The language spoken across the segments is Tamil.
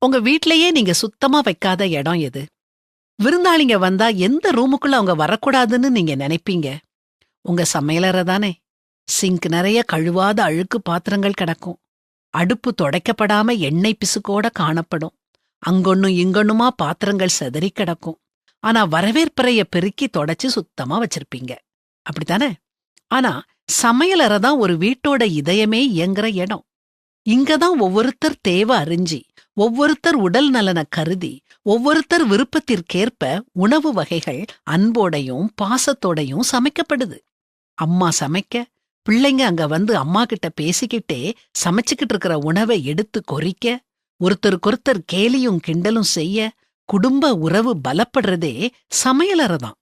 உங்க வீட்லயே நீங்க சுத்தமா வைக்காத இடம் எது? விருந்தாளிங்க வந்தா எந்த ரூமுக்குள்ள அவங்க வரக்கூடாதுன்னு நீங்க நினைப்பீங்க? உங்க சமையலறை தானே. சிங்க் நிறைய கழுவாத அழுக்கு பாத்திரங்கள் கிடக்கும். அடுப்பு துடைக்கப்படாம எண்ணெய் பிசுக்கோட காணப்படும். அங்கொன்னும் இங்கொன்னுமா பாத்திரங்கள் சிதறி கிடக்கும். ஆனா வரவேற்பறைய பெருக்கி தொடச்சு சுத்தமா வச்சிருப்பீங்க. அப்படித்தானே? ஆனா சமையலறை தான் ஒரு வீட்டோட இதயமே இயங்குற இடம். இங்கதான் ஒவ்வொருத்தர் தேவை அறிஞ்சி, ஒவ்வொருத்தர் உடல் நலன கருதி, ஒவ்வொருத்தர் விருப்பத்திற்கேற்ப உணவு வகைகள் அன்போடையும் பாசத்தோடையும் சமைக்கப்படுது. அம்மா சமைக்க, பிள்ளைங்க அங்க வந்து அம்மா கிட்ட பேசிக்கிட்டே சமைச்சுக்கிட்டு இருக்கிற உணவை எடுத்து கொறிக்க, ஒருத்தருக்கொருத்தர் கேலியும் கிண்டலும் செய்ய, குடும்ப உறவு பலப்படுறதே சமையலறை தான்.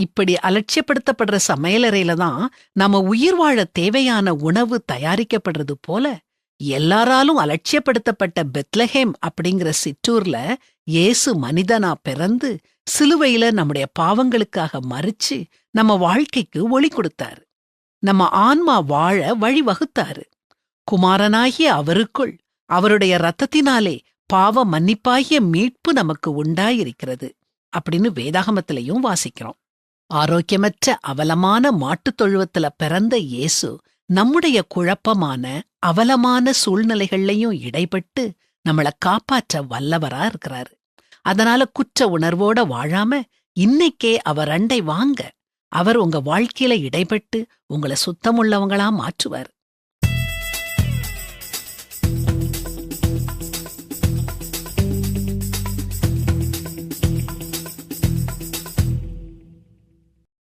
இப்படி அலட்சியப்படுத்தப்படுற சமையலறையில தான் நம்ம உயிர் வாழ தேவையான உணவு தயாரிக்கப்படுறது போல, எல்லாராலும் அலட்சியப்படுத்தப்பட்ட பெத்லஹேம் அப்படிங்கிற சிற்றூர்ல இயேசு மனிதனா பிறந்து சிலுவையில நம்முடைய பாவங்களுக்காக மரிச்சு நம்ம வாழ்க்கைக்கு ஒளி கொடுத்தாரு. நம்ம ஆன்மா வாழ வழி வகுத்தாரு. குமாரனாகிய அவருக்குள் அவருடைய ரத்தத்தினாலே பாவ மன்னிப்பாகிய மீட்பு நமக்கு உண்டாயிருக்கிறது அப்படின்னு வேதாகமத்திலையும் வாசிக்கிறோம். ஆரோக்கியமற்ற அவலமான மாட்டுத் தொழுவத்துல பிறந்த இயேசு நம்முடைய குழப்பமான அவலமான சூழ்நிலைகள்லையும் இடைப்பட்டு நம்மள காப்பாற்ற வல்லவரா இருக்கிறாரு. அதனால குற்ற உணர்வோட வாழாம இன்னைக்கே அவர் அண்டை வாங்க. அவர் உங்க வாழ்க்கையில இடைப்பட்டு உங்களை சுத்தமுள்ளவங்களா மாற்றுவார்.